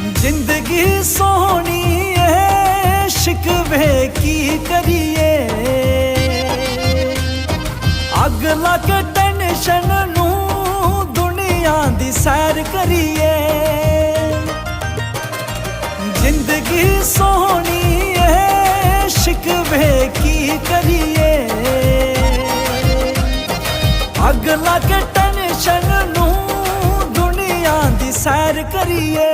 जिंदगी सोहनी है शिकवे की करिए, अग ला के टेंशन नू दुनिया दी सैर करिए। जिंदगी सोहनी है शिकवे की करिए, अग ला के टेंशन नू दुनिया दी सैर करिए।